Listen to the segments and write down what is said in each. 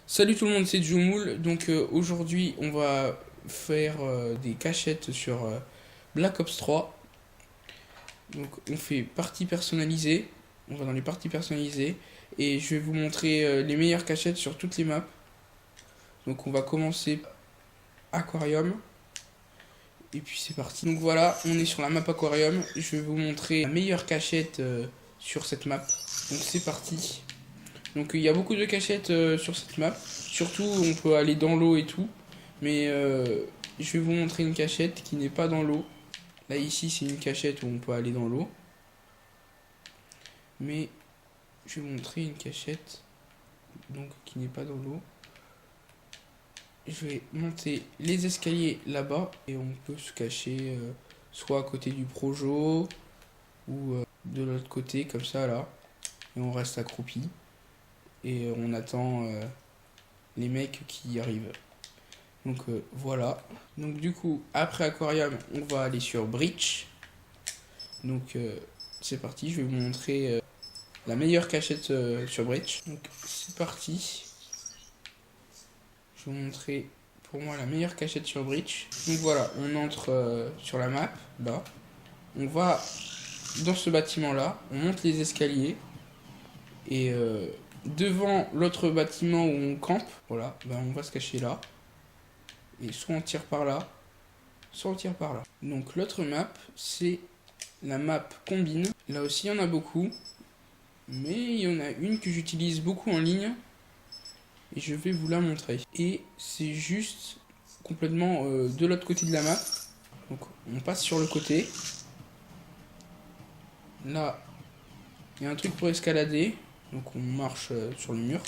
Salut tout le monde, c'est Jumoul. Donc aujourd'hui, on va faire des cachettes sur Black Ops 3. Donc on fait partie personnalisée. On va dans les parties personnalisées et je vais vous montrer les meilleures cachettes sur toutes les maps. Donc on va commencer Aquarium et puis c'est parti. Donc voilà, on est sur la map Aquarium. Je vais vous montrer la meilleure cachette sur cette map. Donc c'est parti. Donc il y a beaucoup de cachettes sur cette map. Surtout on peut aller dans l'eau et tout. Mais je vais vous montrer une cachette qui n'est pas dans l'eau. Là ici c'est une cachette où on peut aller dans l'eau. Mais je vais vous montrer une cachette donc qui n'est pas dans l'eau. Je vais monter les escaliers là-bas et on peut se cacher soit à côté du projo ou de l'autre côté comme ça là. Et on reste accroupi et on attend les mecs qui arrivent. Donc voilà. Donc du coup, après Aquarium, on va aller sur Breach. Donc c'est parti, je vais vous montrer la meilleure cachette sur Breach. Donc c'est parti. Je vais vous montrer pour moi la meilleure cachette sur Breach. Donc voilà, on entre sur la map, là. On va dans ce bâtiment là, on monte les escaliers. Et devant l'autre bâtiment où on campe, voilà, ben on va se cacher là. Et soit on tire par là, soit on tire par là. Donc l'autre map, c'est la map combine. Là aussi, il y en a beaucoup. Mais il y en a une que j'utilise beaucoup en ligne. Et je vais vous la montrer. Et c'est juste complètement de l'autre côté de la map. Donc on passe sur le côté. Là, il y a un truc pour escalader. Donc on marche sur le mur.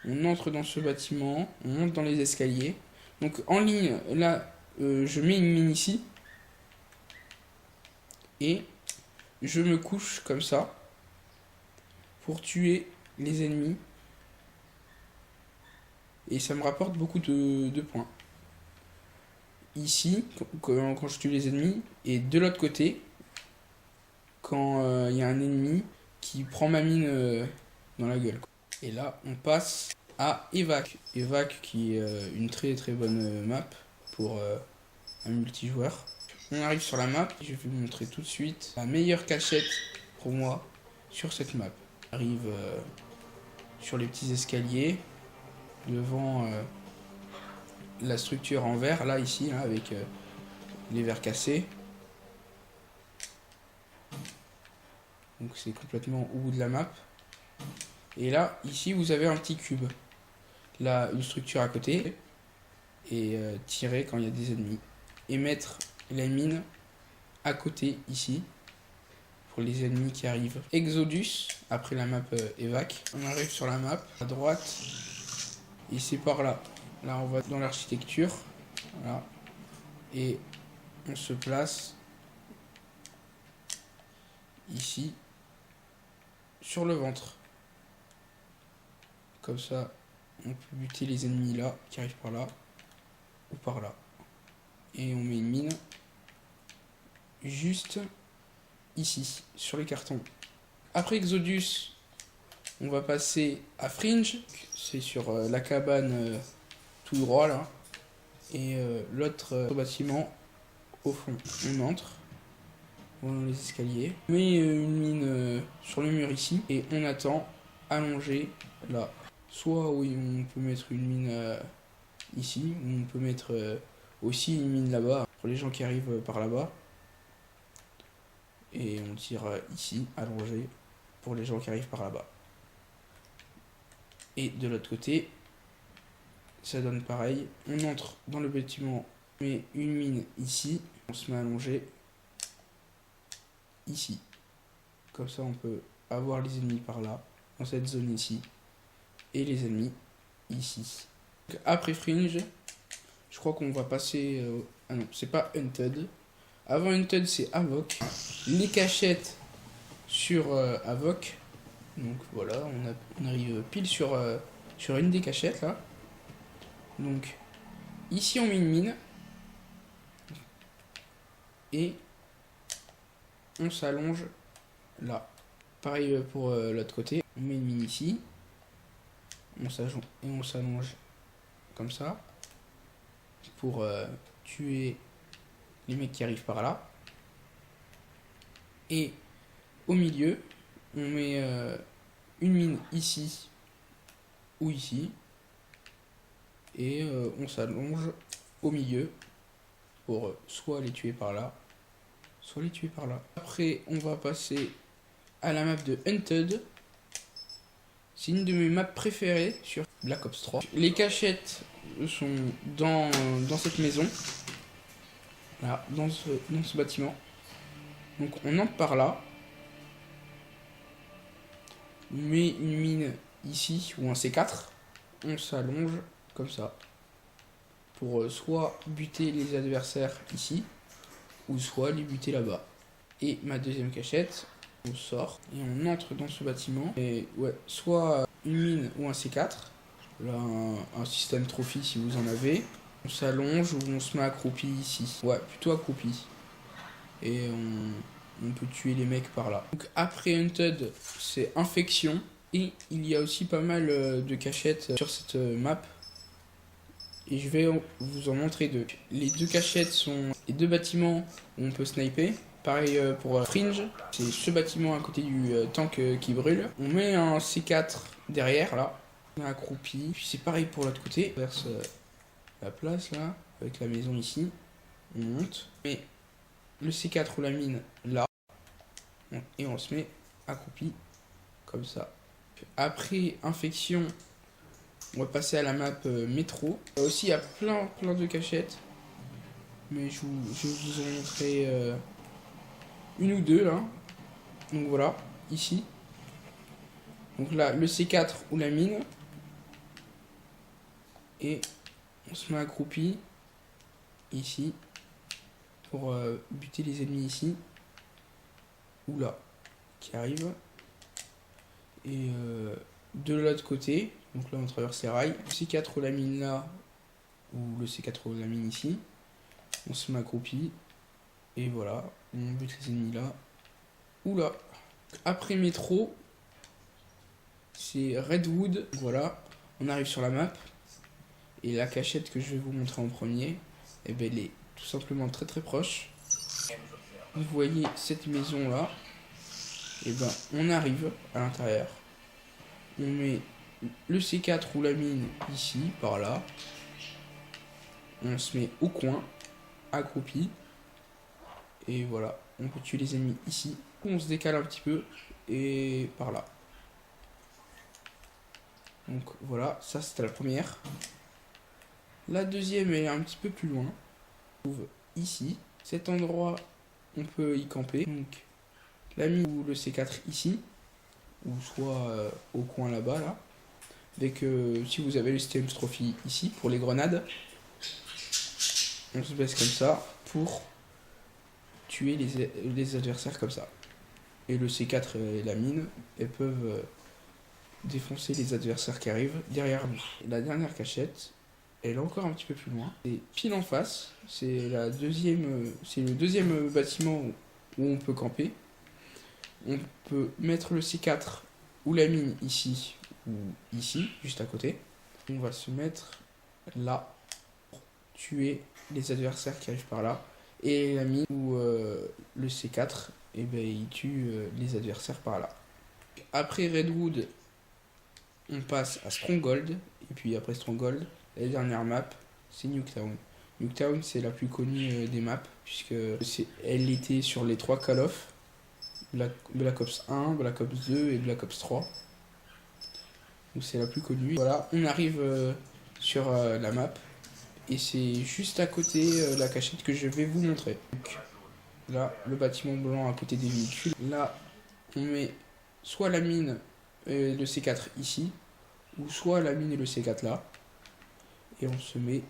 On entre dans ce bâtiment, on monte dans les escaliers. Donc en ligne, là, je mets une mine ici. Et je me couche comme ça pour tuer les ennemis. Et ça me rapporte beaucoup de points. Ici, quand je tue les ennemis, et de l'autre côté, quand il y a un ennemi qui prend ma mine dans la gueule. Et là, on passe à Evac. Evac qui est une très très bonne map pour un multijoueur. On arrive sur la map, et je vais vous montrer tout de suite la meilleure cachette pour moi sur cette map. On arrive sur les petits escaliers, devant la structure en verre, là ici, là, avec les verres cassés. Donc c'est complètement au bout de la map. Et là, ici, vous avez un petit cube. Là, une structure à côté. Et tirer quand il y a des ennemis. Et mettre la mine à côté, ici. Pour les ennemis qui arrivent. Exodus, après la map Evac. On arrive sur la map, à droite. Et c'est par là. Là, on va dans l'architecture. Voilà. Et on se place ici sur le ventre. Comme ça, on peut buter les ennemis là, qui arrivent par là, ou par là. Et on met une mine juste ici, sur les cartons. Après Exodus, on va passer à Fringe. C'est sur la cabane tout droit là. Et l'autre bâtiment au fond. On entre. Dans les escaliers. On met une mine sur le mur ici. Et on attend allongé là. Soit oui, on peut mettre une mine ici, ou on peut mettre aussi une mine là-bas, pour les gens qui arrivent par là-bas. Et on tire ici, allongé, pour les gens qui arrivent par là-bas. Et de l'autre côté, ça donne pareil. On entre dans le bâtiment, on met une mine ici, on se met allongé ici. Comme ça, on peut avoir les ennemis par là, dans cette zone ici. Et les ennemis ici. Donc après Fringe, je crois qu'on va passer... ah non, c'est pas Hunted. Avant Hunted, c'est Avoc. Les cachettes sur Avoc. Donc voilà, on arrive pile sur une des cachettes là. Donc ici on met une mine. Et on s'allonge là. Pareil pour l'autre côté. on met une mine ici, on s'allonge comme ça pour tuer les mecs qui arrivent par là. Et au milieu, on met une mine ici ou ici. Et on s'allonge au milieu pour soit les tuer par là, soit les tuer par là. Après, on va passer à la map de Hunted. C'est une de mes maps préférées sur Black Ops 3. Les cachettes sont dans cette maison. Là, dans ce bâtiment. Donc on entre par là. On met une mine ici ou un C4. On s'allonge comme ça. Pour soit buter les adversaires ici. Ou soit les buter là-bas. Et ma deuxième cachette, on sort et on entre dans ce bâtiment. Et ouais, soit une mine ou un C4. Là, un système trophy si vous en avez. On s'allonge ou on se met accroupi ici. Ouais, plutôt accroupi. Et on peut tuer les mecs par là. Donc après Hunted, c'est infection. Et il y a aussi pas mal de cachettes sur cette map. Et je vais vous en montrer deux. Les deux cachettes sont les deux bâtiments où on peut sniper. Pareil pour Fringe, c'est ce bâtiment à côté du tank qui brûle. On met un C4 derrière là, on est accroupi. Puis c'est pareil pour l'autre côté. On verse la place là, avec la maison ici. On monte. Mais le C4 ou la mine là. Et on se met accroupi comme ça. Après infection, on va passer à la map métro. Aussi il y a plein de cachettes. Mais je vous en montrer une ou deux là. Donc voilà, ici. Donc là, le C4 ou la mine. Et on se met accroupi ici pour buter les ennemis ici ou là qui arrivent. Et de l'autre côté, donc là on traverse les rails, le C4 ou la mine là ou le C4 ou la mine ici. On se met accroupi et voilà, on bute les ennemis là ou là. Après métro, c'est Redwood. Voilà, on arrive sur la map. Et la cachette que je vais vous montrer en premier, eh ben, elle est tout simplement très proche. Vous voyez cette maison là. Et ben on arrive à l'intérieur. On met le C4 ou la mine ici, par là. On se met au coin, accroupi. Et voilà, on peut tuer les ennemis ici. On se décale un petit peu et par là. Donc voilà, ça c'était la première. La deuxième est un petit peu plus loin. On trouve ici. Cet endroit, on peut y camper. Donc la mine ou le C4 ici. Ou soit au coin là-bas là. Avec si vous avez le système trophy ici pour les grenades. On se baisse comme ça pour tuer les adversaires comme ça. Et le C4 et la mine, elles peuvent défoncer les adversaires qui arrivent derrière nous. Et la dernière cachette, elle est encore un petit peu plus loin. C'est pile en face. C'est le deuxième bâtiment où on peut camper. On peut mettre le C4 ou la mine ici ou ici, juste à côté. On va se mettre là pour tuer les adversaires qui arrivent par là. Et la mine ou le C4, et ben, il tue les adversaires par là. Après Redwood, on passe à Stronghold. Et puis après Stronghold, la dernière map, c'est Nuketown. Nuketown, c'est la plus connue des maps, puisque elle était sur les 3 Call of. Black Ops 1, Black Ops 2 et Black Ops 3. Donc c'est la plus connue. Voilà, on arrive sur la map. Et c'est juste à côté la cachette que je vais vous montrer. Donc, là, le bâtiment blanc à côté des véhicules. Là, on met soit la mine et le C4 ici, ou soit la mine et le C4 là. Et on se met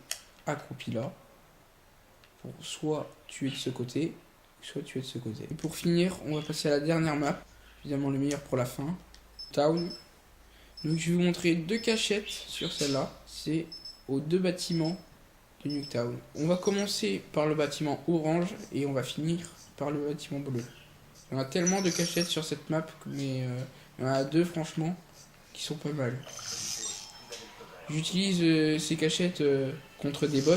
accroupi là, pour soit tuer de ce côté, soit tuer de ce côté. Et pour finir, on va passer à la dernière map, évidemment le meilleur pour la fin, Town. Donc je vais vous montrer deux cachettes sur celle-là, c'est aux deux bâtiments de Nuketown. On va commencer par le bâtiment orange et on va finir par le bâtiment bleu. Il y en a tellement de cachettes sur cette map, mais Il y en a deux franchement qui sont pas mal. J'utilise ces cachettes contre des bots.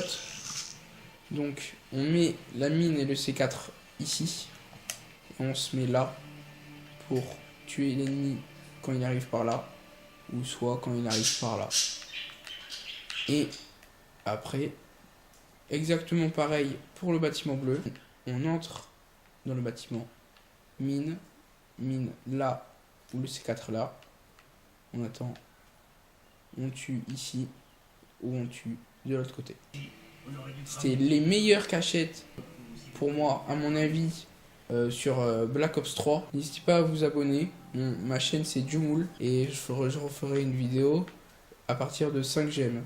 Donc on met la mine et le C4 ici. Et on se met là pour tuer l'ennemi quand il arrive par là. Ou soit quand il arrive par là. Et après, exactement pareil pour le bâtiment bleu. On entre dans le bâtiment. Mine là, ou le C4 là. On attend. On tue ici, ou on tue de l'autre côté. C'était les meilleures cachettes pour moi, à mon avis, sur Black Ops 3. N'hésitez pas à vous abonner. Ma chaîne c'est Jumoul et je referai une vidéo à partir de 5 gemmes.